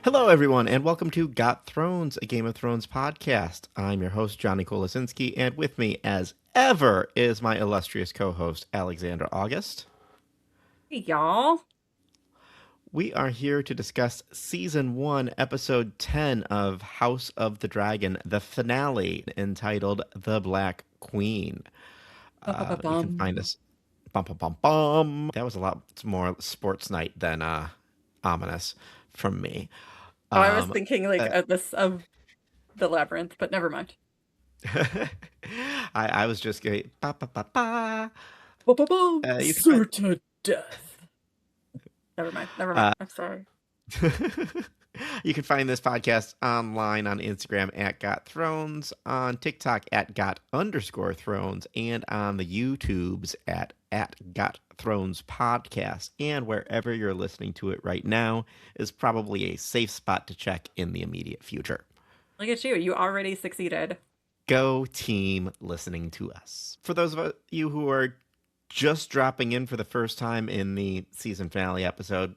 Hello, everyone, and welcome to Got Thrones, a Game of Thrones podcast. I'm your host, Johnny Kolasinski, and with me, as ever, is my illustrious co-host, Alexander August. Hey, y'all. We are here to discuss Season 1, Episode 10 of House of the Dragon, the finale, entitled The Black Queen. You can find us... Bum, bum, bum, bum. That was a lot more sports night than ominous from me. Oh, I was thinking of the labyrinth, but never mind. I was just going, ba, ba, ba, ba. You can find... Certain death. Never mind. I'm sorry. You can find this podcast online on Instagram at Got Thrones, on TikTok at Got_Thrones, and on the YouTubes at Got Thrones Podcast. And wherever you're listening to it right now is probably a safe spot to check in the immediate future. Look at you. You already succeeded. Go team listening to us. For those of you who are just dropping in for the first time in the season finale episode,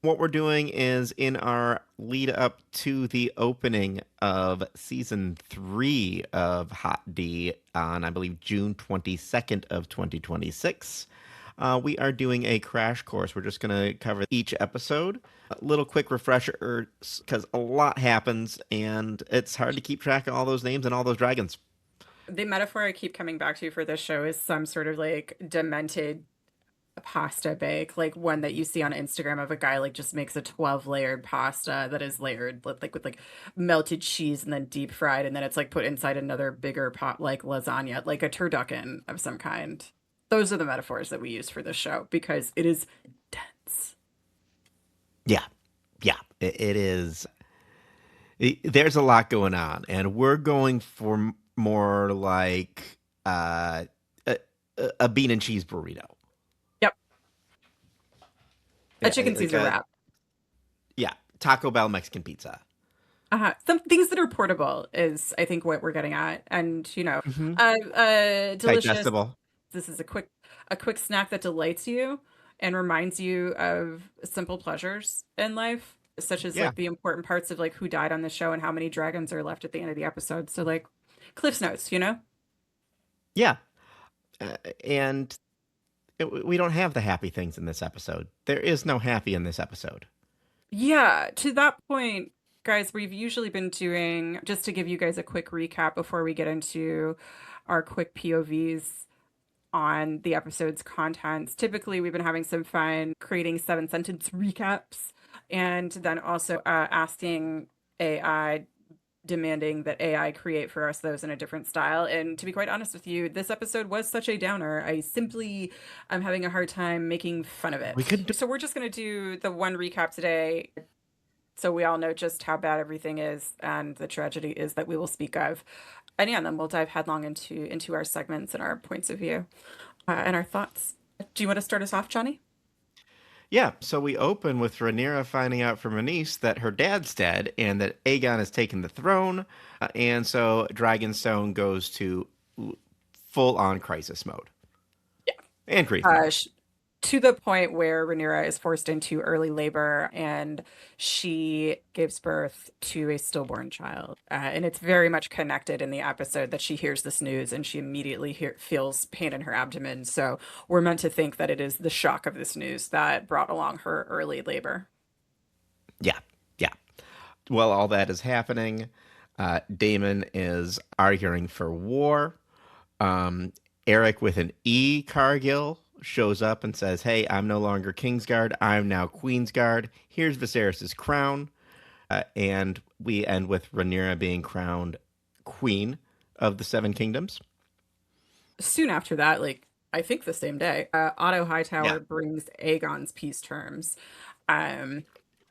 what we're doing is in our lead up to the opening of season 3 of Hot D on, I believe, June 22nd of 2026. We are doing a crash course. We're just going to cover each episode. A little quick refresher because a lot happens and it's hard to keep track of all those names and all those dragons. The metaphor I keep coming back to for this show is some sort of like demented pasta bake, like one that you see on Instagram of a guy like just makes a 12-layered pasta that is layered with like melted cheese and then deep fried, and then it's like put inside another bigger pot like lasagna, like a turducken of some kind. Those are the metaphors that we use for this show because it is dense. Yeah, it is. There's a lot going on, and we're going for more like a bean and cheese burrito. A chicken Caesar wrap. Yeah, Taco Bell Mexican pizza. Some things that are portable is, I think, what we're getting at, and delicious. Digestible. This is a quick snack that delights you and reminds you of simple pleasures in life, such as like the important parts of like who died on the show and how many dragons are left at the end of the episode. So like Cliff's Notes, Yeah, and we don't have the happy things in this episode. There is no happy in this episode. Yeah, to that point, guys, we've usually been doing, just to give you guys a quick recap before we get into our quick POVs on the episode's contents. Typically, we've been having some fun creating 7-sentence recaps and then also asking AI, demanding that AI create for us those in a different style. And to be quite honest with you, this episode was such a downer. I simply am having a hard time making fun of it. So we're just going to do the one recap today so we all know just how bad everything is and the tragedy is that we will speak of. And yeah, and then we'll dive headlong into our segments and our points of view and our thoughts. Do you want to start us off, Johnny? Yeah, so we open with Rhaenyra finding out from Rhaenys that her dad's dead and that Aegon has taken the throne, and so Dragonstone goes to full-on crisis mode. Yeah. And grief. To the point where Rhaenyra is forced into early labor and she gives birth to a stillborn child. And it's very much connected in the episode that she hears this news and she immediately feels pain in her abdomen. So we're meant to think that it is the shock of this news that brought along her early labor. Yeah. Well, all that is happening. Daemon is arguing for war. Eric with an E, Cargill, shows up and says, hey, I'm no longer Kingsguard. I'm now Queensguard. Here's Viserys' crown. And we end with Rhaenyra being crowned Queen of the Seven Kingdoms. Soon after that, like, I think the same day, Otto Hightower brings Aegon's peace terms.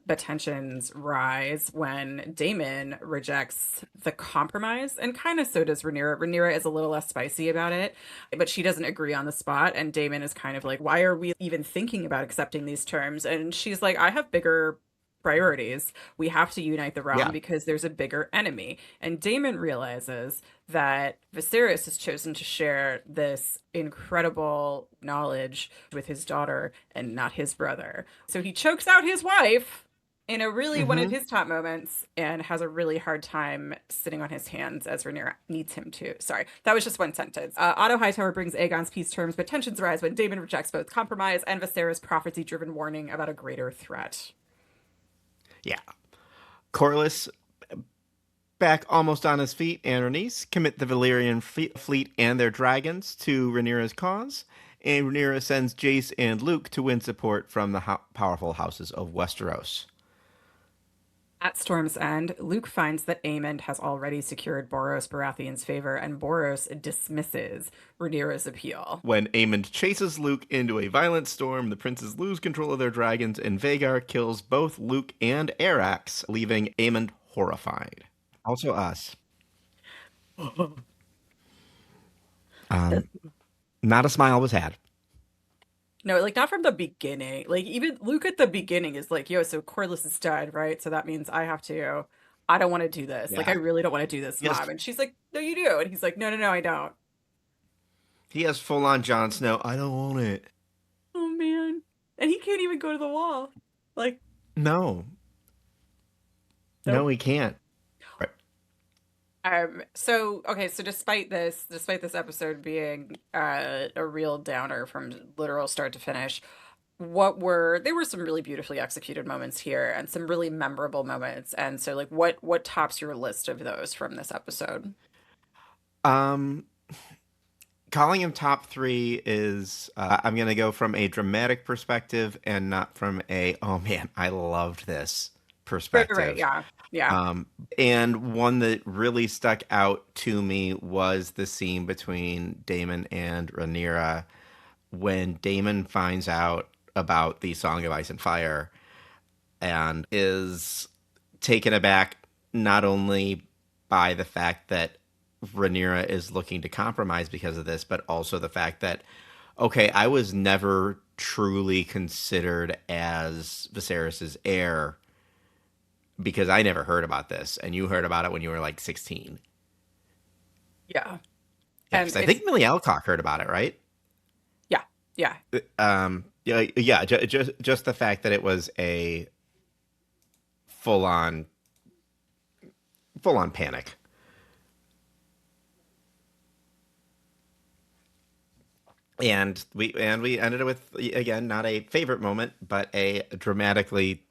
The tensions rise when Daemon rejects the compromise, and kind of so does Rhaenyra. Rhaenyra is a little less spicy about it, but she doesn't agree on the spot, and Daemon is kind of like, why are we even thinking about accepting these terms? And she's like, I have bigger priorities. We have to unite the realm Yeah. because there's a bigger enemy. And Daemon realizes that Viserys has chosen to share this incredible knowledge with his daughter and not his brother. So he chokes out his wife in a really one of Mm-hmm. his top moments and has a really hard time sitting on his hands as Rhaenyra needs him to. Sorry, that was just one sentence. Otto Hightower brings Aegon's peace terms, but tensions rise when Daemon rejects both compromise and Viserys' prophecy-driven warning about a greater threat. Yeah. Corlys back almost on his feet, and Rhaenys commit the Valyrian fleet and their dragons to Rhaenyra's cause, and Rhaenyra sends Jace and Luke to win support from the powerful houses of Westeros. At Storm's End, Luke finds that Aemond has already secured Boros Baratheon's favor, and Boros dismisses Rhaenyra's appeal. When Aemond chases Luke into a violent storm, the princes lose control of their dragons, and Vhagar kills both Luke and Arax, leaving Aemond horrified. Also us. Um, Not a smile was had. No, like not from the beginning. Like even Luke at the beginning is like, yo, so Corlys is dead, right? So that means I don't want to do this. Like I Yeah. really don't want to do this, He has, Mom. And she's like, no, you do. And he's like, no, no, no, I don't. he has full on Jon Snow. I don't want it. Oh man. And he can't even go to the wall. Like, No. No, nope. he can't. Right. So okay, so despite this episode being a real downer from literal start to finish, there were some really beautifully executed moments here and some really memorable moments. And so like what tops your list of those from this episode? Um, Calling him top three is I'm gonna go from a dramatic perspective and not from a oh man, I loved this Right, perspective. yeah. Yeah. Um, and one that really stuck out to me was the scene between Damon and Rhaenyra when Damon finds out about the Song of Ice and Fire and is taken aback not only by the fact that Rhaenyra is looking to compromise because of this, but also the fact that, okay, I was never truly considered as Viserys's heir because I never heard about this, and you heard about it when you were like 16. Yeah. Yeah, And because I it's think Millie Alcock heard about it, right? yeah. Yeah. Yeah. Just the fact that it was a full on full on panic. And we ended it with again not a favorite moment, but a dramatically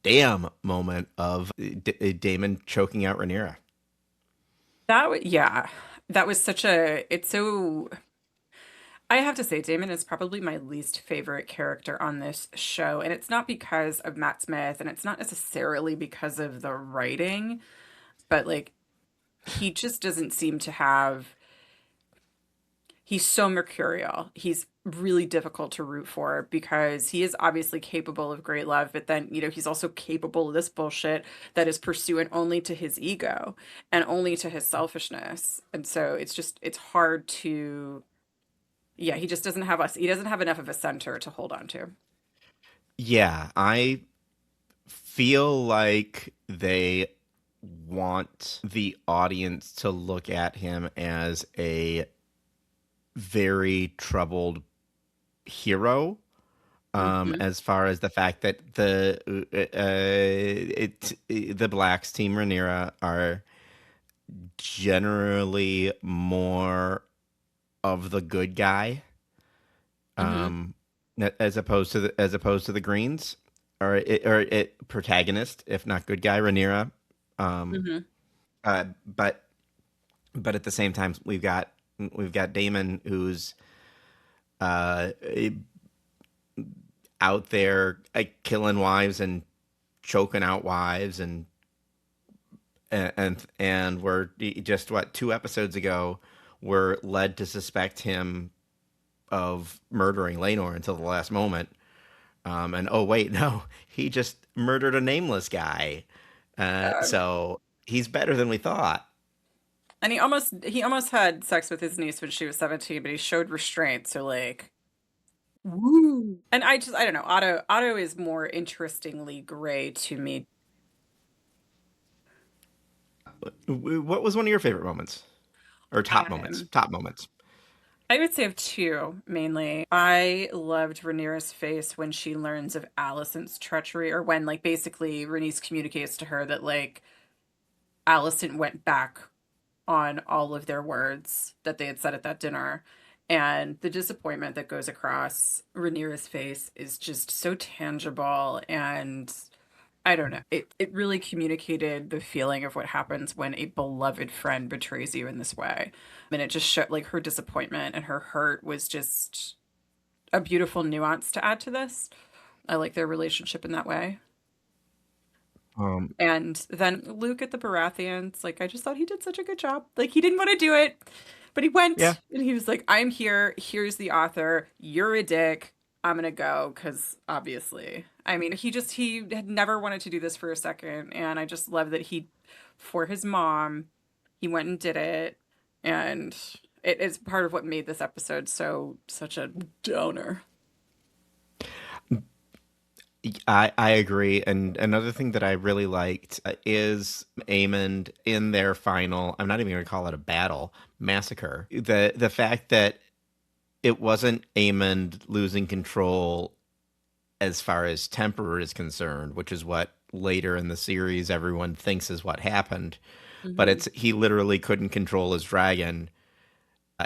damn moment of Damon choking out Rhaenyra. Yeah. That was such a it's so I have to say, Damon is probably my least favorite character on this show. And it's not because of Matt Smith, and it's not necessarily because of the writing, but like he just doesn't seem to have. He's so mercurial. He's really difficult to root for because he is obviously capable of great love, but then, he's also capable of this bullshit that is pursuant only to his ego and only to his selfishness. And so it's hard to yeah, he doesn't have enough of a center to hold on to. Yeah, I feel like they want the audience to look at him as a very troubled hero. Hmm. As far as the fact that the Blacks, Team Rhaenyra, are generally more of the good guy, Hmm. um, as opposed to the Greens, or protagonist, if not good guy, Rhaenyra. Um, Hmm. but at the same time, we've got Damon who's uh out there killing wives and choking out wives and we're just what 2 episodes ago were led to suspect him of murdering Lenor until the last moment. And oh wait, no, he just murdered a nameless guy. Um, So he's better than we thought. and he almost had sex with his niece when she was 17, but he showed restraint. So like, Woo. And I don't know. Otto is more interestingly gray to me. What was one of your favorite moments or top moments? Um, Top moments. I would say of two mainly. I loved Rhaenyra's face when she learns of Alicent's treachery, or when like basically Rhaenys communicates to her that like Alicent went back on all of their words that they had said at that dinner. And the disappointment that goes across Rhaenyra's face is just so tangible, and I don't know. It really communicated the feeling of what happens when a beloved friend betrays you in this way. And it just showed like her disappointment and her hurt was just a beautiful nuance to add to this. I like their relationship in that way. Um, And then Luke at the Baratheons, like I just thought he did such a good job. Like he didn't want to do it, but he yeah. went and he was like, "I'm here. Here's the author. You're a dick. I'm gonna go." Because obviously, I mean, he had never wanted to do this for a second, and I just love that for his mom, he went and did it, and it is part of what made this episode such a downer. I agree. And another thing that I really liked is Aemond in their final, I'm not even going to call it a battle, massacre. The fact that it wasn't Aemond losing control as far as temper is concerned, which is what later in the series everyone thinks is what happened. But Hmm. it's he literally couldn't control his dragon,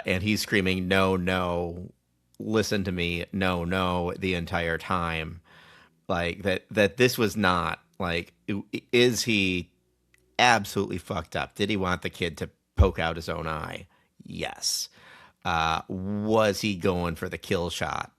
and he's screaming, "No, no, listen to me, no, no," the entire time. Like that this was not like is he absolutely fucked up? Did he want the kid to poke out his own eye? Yes. Was he going for the kill shot?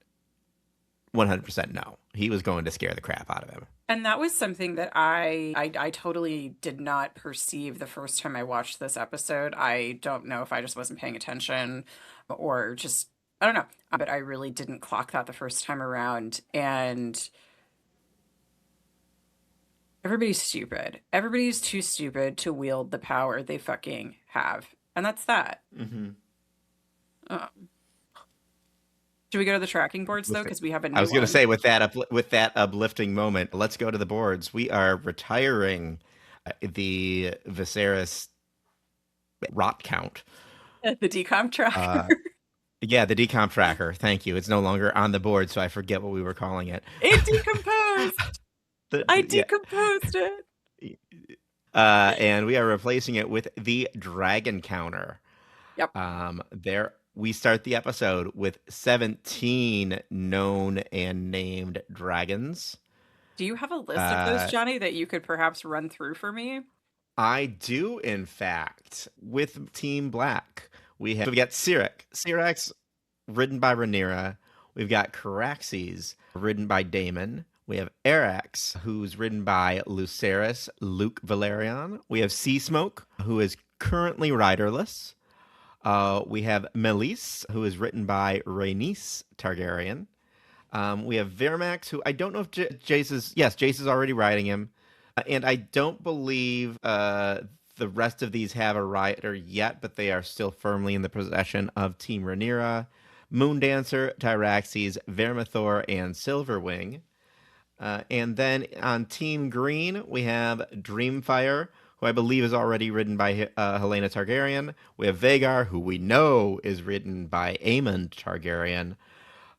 100% no. He was going to scare the crap out of him. And that was something that I totally did not perceive the first time I watched this episode. I don't know if I just wasn't paying attention or just I don't know, but I really didn't clock that the first time around. And everybody's stupid. Everybody's too stupid to wield the power they fucking have. And that's that. Mm-hmm. Um, should we go to the tracking boards though? With it. Because we have a I new was going to one. say with that uplifting moment, let's go to the boards. We are retiring the Viserys rot count. The decomp tracker. Uh, yeah, the decomp tracker. Thank you. It's no longer on the board, so I forget what we were calling it. It decomposed. I Yeah. decomposed it. And we are replacing it with the dragon counter. Yep. There we start the episode with 17 known and named dragons. Do you have a list of those, Uh, Johnny, that you could perhaps run through for me? I do, in fact, with Team Black. We got Syrax, ridden by Rhaenyra. We've got Caraxes, ridden by Daemon. We have Arax, who's ridden by Lucerys, Luke Valerian. We have Sea Smoke, who is currently riderless. We have Melis, who is written by Rhaenys Targaryen. We have Vermax, who I don't know if Jace is. Yes, Jace is already riding him, and I don't believe the rest of these have a rider yet, but they are still firmly in the possession of Team Rhaenyra, Moondancer, Tyraxes, Vermithor, and Silverwing. And then on Team Green, we have Dreamfire, who I believe is already ridden by Helena Targaryen. We have Vagar, who we know is ridden by Aemond Targaryen.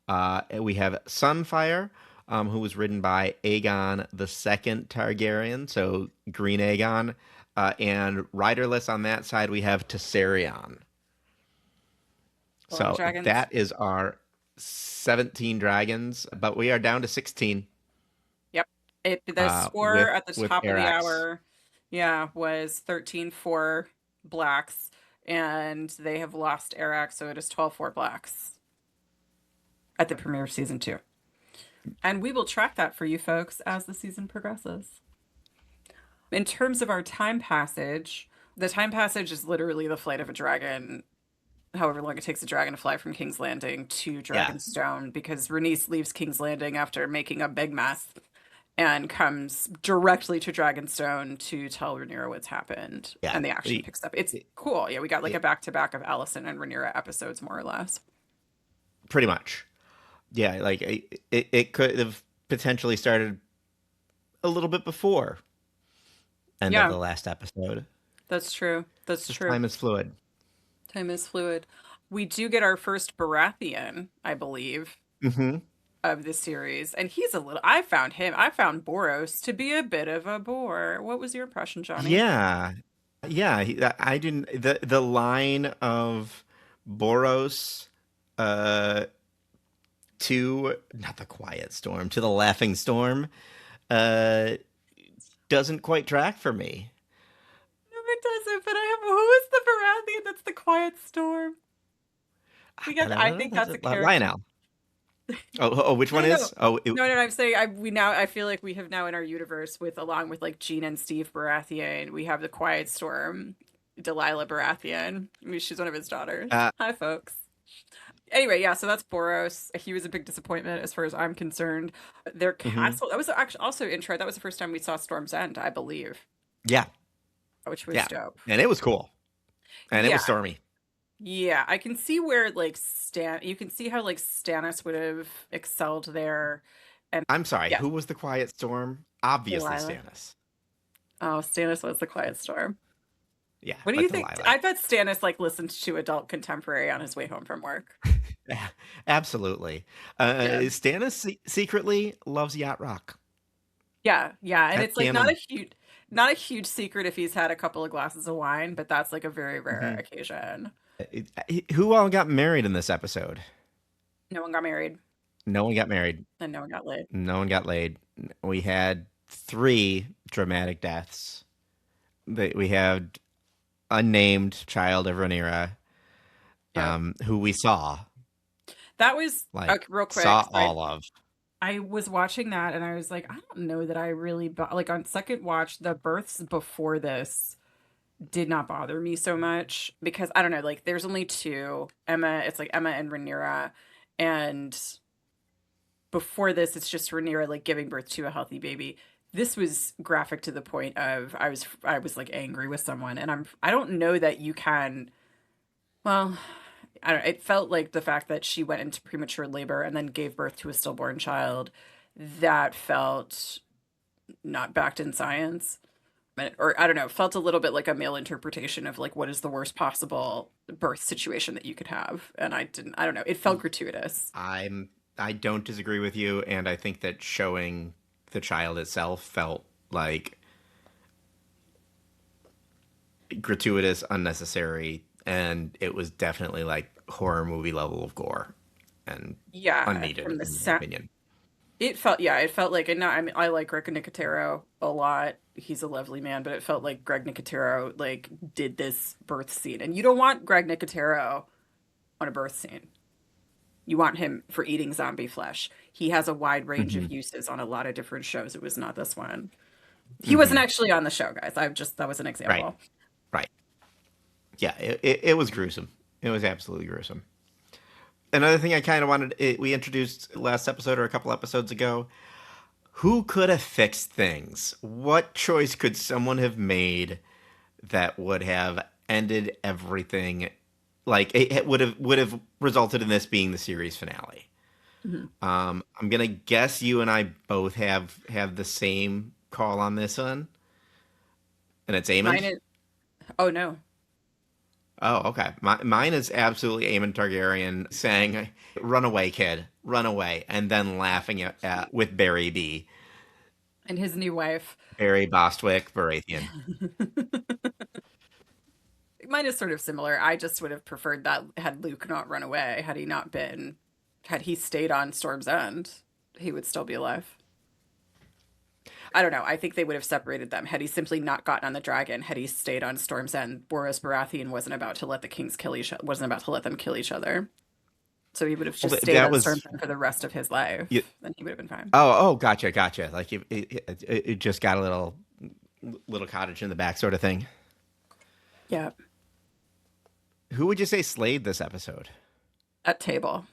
And we have Sunfire, who was ridden by Aegon the Second Targaryen, so Green Aegon. And riderless on that side, we have Tessarion. A lot of So dragons. that is our 17 dragons, but we are down to 16 Yep. The score at the with top of the Arax. hour, yeah, was 13-4 blacks, and they have lost Eric, so it is 12-4 blacks at the premiere of season 2. And we will track that for you folks as the season progresses. In terms of our time passage, the time passage is literally the flight of a dragon, however long it takes a dragon to fly from King's Landing to Yeah, Dragonstone, because Rhaenys leaves King's Landing after making a big mess and comes directly to Dragonstone to tell Rhaenyra what's happened, yeah. and the action picks up. It's It- cool. Yeah, we got like a it- back to back of Alicent and Rhaenyra episodes, more or less. pretty much. Yeah, like it could have potentially started a little bit before end of Yeah, the last episode. that's true. That's Because true. time is fluid. Time is fluid. We do get our first Baratheon, I believe, Hmm. of the series, and he's a little. I found Boros to be a bit of a bore. What was your impression, Johnny? Yeah, yeah. I didn't. The line of Boros, uh, to not the quiet storm to the laughing storm, uh, doesn't quite track for me. No, it doesn't. But I have who is the Baratheon? That's the Quiet Storm. I think That's that's a a character. Lionel. Oh, which No, one no, no. is? Oh, No, no, no, I'm saying I feel like we have now in our universe with along with like Jean and Steve Baratheon, we have the Quiet Storm, Delilah Baratheon. I mean, she's one of his daughters. uh, Hi, folks. Anyway, yeah, so that's Boros. He was a big disappointment as far as I'm concerned. Their mhm. castle, that was actually also intro. That was the first time we saw Storm's End, I believe, Yeah, which was yeah, dope. and it was cool, and it Yeah, was stormy. yeah, I can see where like you can see how like Stannis would have excelled there. And I'm sorry. yes, Who was the quiet storm? Obviously, Delilah. Stannis. Oh, Stannis was the Quiet Storm. Yeah, What do but you think? Delilah. I bet Stannis like listened to adult contemporary on his way home from work. Yeah, absolutely. Yeah. Stannis secretly loves yacht rock. Yeah, yeah, and That's it's like canon. not a huge secret if he's had a couple of glasses of wine, but that's like a very rare Hmm. occasion. Who all got married in this episode? No one got married No one got married. and no one got laid. No one got laid. We had three dramatic deaths. We had unnamed child of Rhaenyra, Yeah. who we saw, That was like, real quick. saw all of. I was watching that and I was like, I don't know that I really like on second watch the births before this did not bother me so much because I don't know, like there's only two. Emma, it's like Emma and Rhaenyra, and before this it's just Rhaenyra like giving birth to a healthy baby. This was graphic to the point of I was like angry with someone and I don't know that you can well I don't it felt like the fact that she went into premature labor and then gave birth to a stillborn child that felt not backed in science or I don't know, felt a little bit like a male interpretation of like what is the worst possible birth situation that you could have. And I don't know, it felt gratuitous. I'm I don't disagree with you, and I think that showing the child itself felt like gratuitous, unnecessary, and it was definitely like horror movie level of gore and Yeah, unneeded, from the in my set, opinion. it felt yeah, it felt like and now I mean I like Greg Nicotero a lot. He's a lovely man, but it felt like Greg Nicotero like did this birth scene. And you don't want Greg Nicotero on a birth scene. You want him for eating zombie flesh. He has a wide range Hmm. of uses on a lot of different shows. It was not this one. He wasn't Hmm. actually on the show, guys. I've just that was an Right, example. right. Yeah, it was gruesome. It was absolutely gruesome. Another thing I kind of wanted, we introduced last episode or a couple episodes ago. Who could have fixed things? What choice could someone have made that would have ended everything? Like it would have resulted in this being the series finale. Mhm. I'm gonna guess you and I both have the same call on this one, and it's Mine Aemond. is oh no. Oh, okay. Mine is absolutely Aemon Targaryen saying, "Run away, kid, run away," and then laughing at with Barry B. And his new wife. Barry Bostwick Baratheon. Mine is sort of similar. I just would have preferred that had Luke not run away, had he stayed on Storm's End, he would still be alive. I don't know. I think they would have separated them had he simply not gotten on the dragon. Had he stayed on Storm's End, Boros Baratheon wasn't about to let them kill each other. So he would have Well, just stayed that on was Storm's End for the rest of his life. you, Then he would have been fine. oh, gotcha. Like it just got a little cottage in the back sort of thing. Yeah, Who would you say slayed this episode? that table.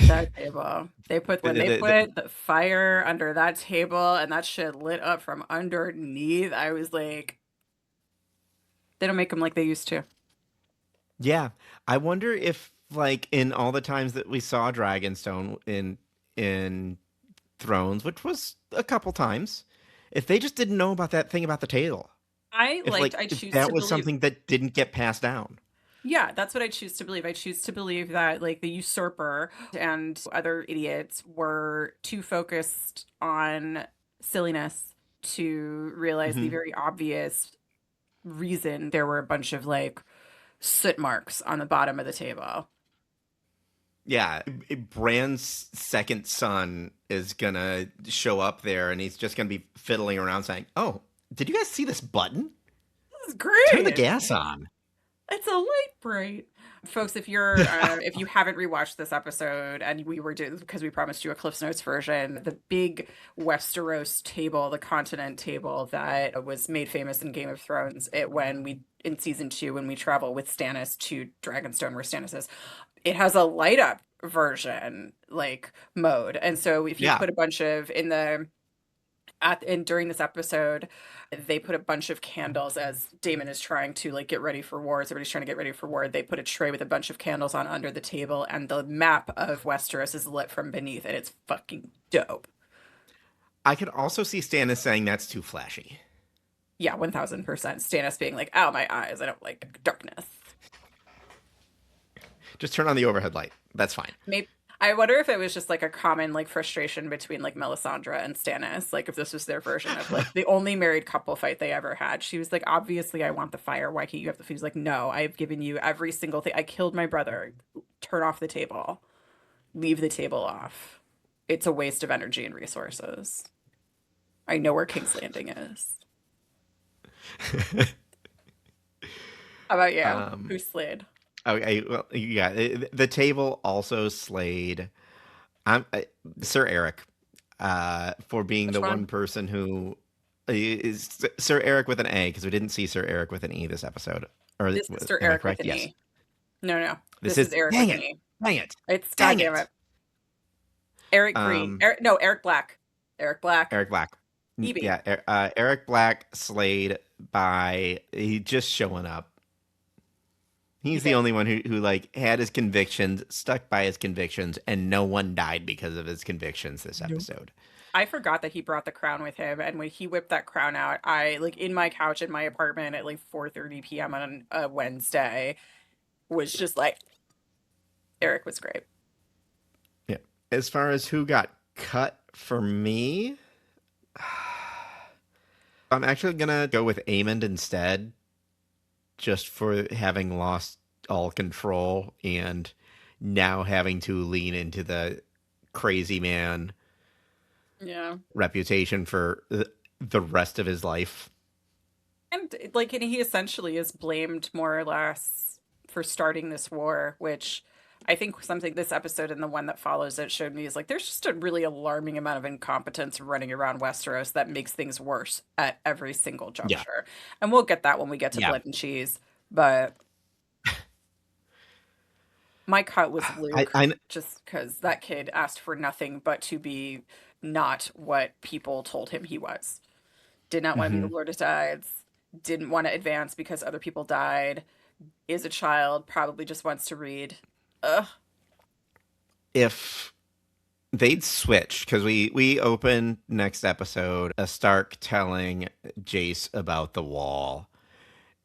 That table. They put when they The- put the fire under that table and that shit lit up from underneath. I was like, they don't make them like they used to. yeah, I wonder if like in all the times that we saw Dragonstone in Thrones, which was a couple times, if they just didn't know about that thing about the tail, I if choose that to was believe. something that didn't get passed down. Yeah, that's what I choose to believe. I choose to believe that like the usurper and other idiots were too focused on silliness to realize the Hmm. very obvious reason there were a bunch of like soot marks on the bottom of the table. Yeah, Bran's second son is gonna show up there, and he's just gonna be fiddling around saying, "Oh, did you guys see this button? This is Turn the great. gas on." It's a light bright. Folks, if you haven't rewatched this episode and we were doing because we promised you a Cliff's Notes version, the big Westeros table, the continent table that was made famous in Game of Thrones, it when we in season 2 when we travel with Stannis to Dragonstone where Stannis is, it has a light up version like mode. And so if you Yeah, put a bunch of in the at and during this episode they put a bunch of candles as Damon is trying to like get ready for war. As everybody's trying to get ready for war. They put a tray with a bunch of candles on under the table, and the map of Westeros is lit from beneath, and it's fucking dope. I could also see Stannis saying that's too flashy. Yeah, 1000%. Stannis being like, "Ow, my eyes! I don't like darkness." Just turn on the overhead light. That's fine. Maybe I wonder if it was just like a common like frustration between like Melisandre and Stannis. Like if this was their version of like the only married couple fight they ever had. She was like, obviously I want the fire. Why can't you have the food? He's like, no, I've given you every single thing. I killed my brother. Turn off the table. Leave the table off. It's a waste of energy and resources. I know where King's Landing is. How about you? um, Who slid? okay, well, yeah, the table also slayed I'm Sir Eric for being Which the one one? person who is Sir Eric with an A because we didn't see Sir Eric with an E this episode. Or This is Sir am I Eric with correct? an Yes. E. No, no. This This is is Eric dang with an it, E. dang it, It's dang goddamn it. it. Eric Green. Um, Eric, no, Eric Black. Eric Black. Eric Black. EB. Yeah, Eric Black slayed by he just showing up. He He's the did. only one who like had his convictions, stuck by his convictions, and no one died because of his convictions this Nope. episode. I forgot that he brought the crown with him, and when he whipped that crown out, I like in my couch in my apartment at like 4:30 p.m. on a Wednesday was just like Eric was great. Yeah. As far as who got cut for me, I'm actually gonna go with Amond instead, just for having lost all control and now having to lean into the crazy man Yeah. reputation for the rest of his life. And he essentially is blamed more or less for starting this war, which I think something this episode and the one that follows it showed me is like there's just a really alarming amount of incompetence running around Westeros that makes things worse at every single Yeah, juncture. And we'll get that when we get to yeah. Blood and Cheese. But my cut was I, Luke, I just because that kid asked for nothing but to be not what people told him he was. Did not want to be the mhm. Lord of Tides, didn't want to advance because other people died, is a child, probably just wants to read. Ugh. If they'd switch, because we open next episode a Stark telling Jace about the wall,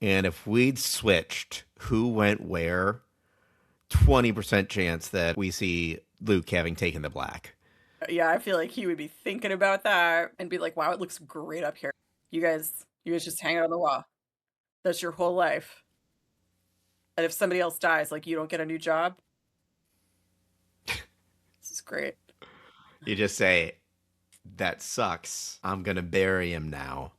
and if we'd switched who went where, 20% chance that we see Luke having taken the black. Yeah, I feel like he would be thinking about that and be like, wow, it looks great up here. You guys just hang out on the wall. That's your whole life. And if somebody else dies, like you don't get a new job. This is great. You just say, that sucks. I'm going to bury him now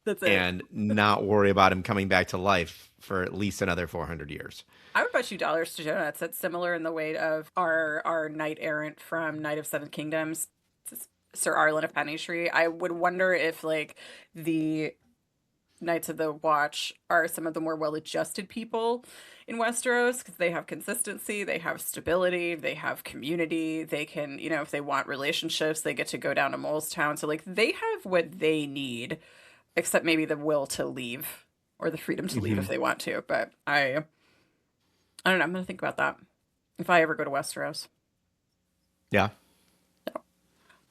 That's it. and not worry about him coming back to life for at least another 400 years. I would bet you dollars to donuts. That's similar in the weight of our knight errant from Knight of Seven Kingdoms, Sir Arlen of Pennytree. I would wonder if like the Knights of the Watch are some of the more well-adjusted people in Westeros because they have consistency, they have stability, they have community, they can, if they want relationships, they get to go down to Molestown. So like they have what they need, except maybe the will to leave or the freedom to leave if Hmm. they want to. But I I don't know. I'm gonna think about that if I ever go to Westeros. Yeah.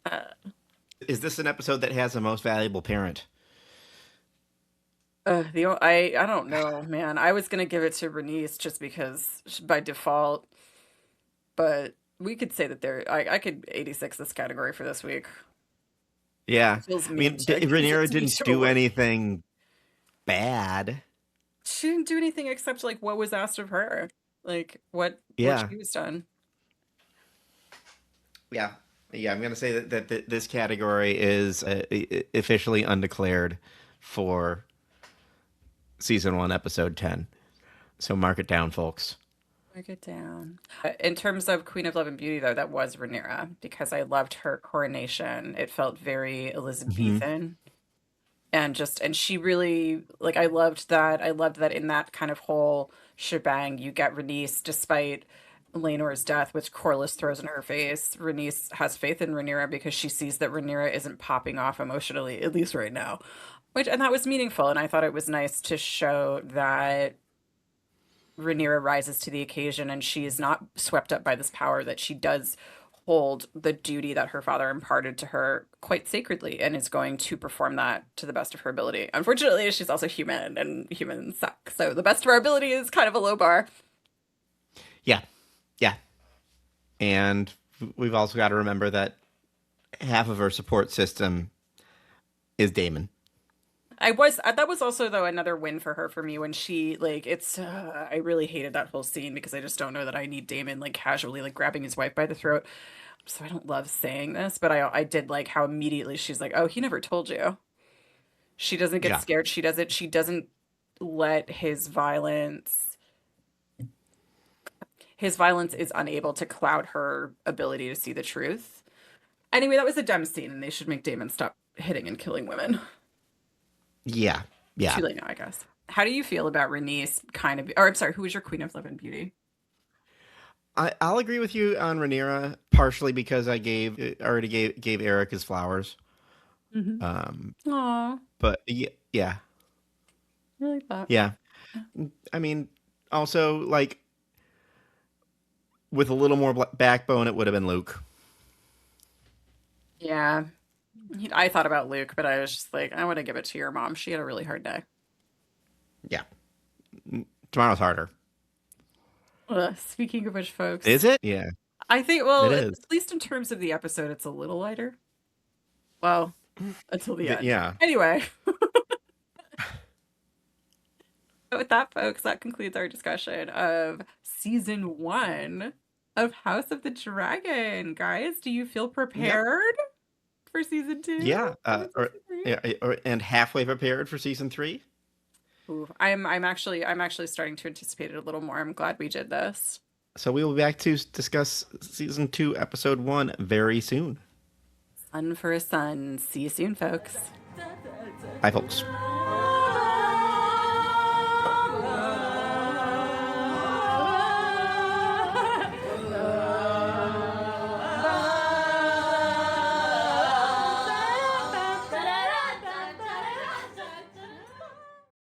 Uh, Is this an episode that has the most valuable parent? I don't know, man. I was gonna give it to Rhaenys just because by default, but we could say that I could 86 this category for this week. Yeah. It feels I mean mean, to Rhaenyra to be didn't to do award. anything bad. She didn't do anything except like what was asked of her, like what Yeah. she was done. Yeah. Yeah, I'm going to say that this category is officially undeclared for season 1, episode 10. So mark it down, folks. Mark it down. In terms of Queen of Love and Beauty, though, that was Rhaenyra because I loved her coronation. It felt very Hmm. Elizabethan. And she really like I loved that in that kind of whole shebang you get Rhaenys despite Laenor's death, which Corlys throws in her face. Rhaenys has faith in Rhaenyra because she sees that Rhaenyra isn't popping off emotionally, at least right now. Which and that was meaningful, and I thought it was nice to show that Rhaenyra rises to the occasion and she is not swept up by this power, that she does hold the duty that her father imparted to her quite sacredly and is going to perform that to the best of her ability. Unfortunately, she's also human and humans suck. So the best of our ability is kind of a low bar. Yeah. Yeah. And we've also got to remember that half of her support system is Damon. That was also though another win for her for me when she like it's I really hated that whole scene because I just don't know that I need Damon like casually like grabbing his wife by the throat. So I don't love saying this, but I did like how immediately she's like, "Oh, he never told you." She doesn't get Yeah. scared. She doesn't let his violence is unable to cloud her ability to see the truth. Anyway, that was a dumb scene and they should make Damon stop hitting and killing women. Yeah. Too Yeah. late now, I guess. How do you feel about Rhaenys kind of or I'm sorry, who was your Queen of Love and Beauty? I'll agree with you on Rhaenyra, partially because already gave Eric his flowers. Mm-hmm. Um, Aw, but yeah, yeah, I like that. yeah. I mean, also like with a little more backbone, it would have been Luke. Yeah. I thought about Luke, but I was just like, I want to give it to your mom. She had a really hard day. Yeah, tomorrow's harder. Ugh, speaking of which, Is folks, it? Yeah, I think, it well, at is. least in terms of the episode, it's a little lighter. Well, until the end. Yeah, Anyway, with that, folks, that concludes our discussion of season one of House of the Dragon. Guys, do you feel yep, prepared for season two? yeah. And season three? Yeah, and halfway prepared for season 3. Ooh, I'm actually starting to anticipate it a little more. I'm glad we did this. So we will be back to discuss season 2, episode 1 very soon. Sun for a sun. See you soon, folks. Bye, folks.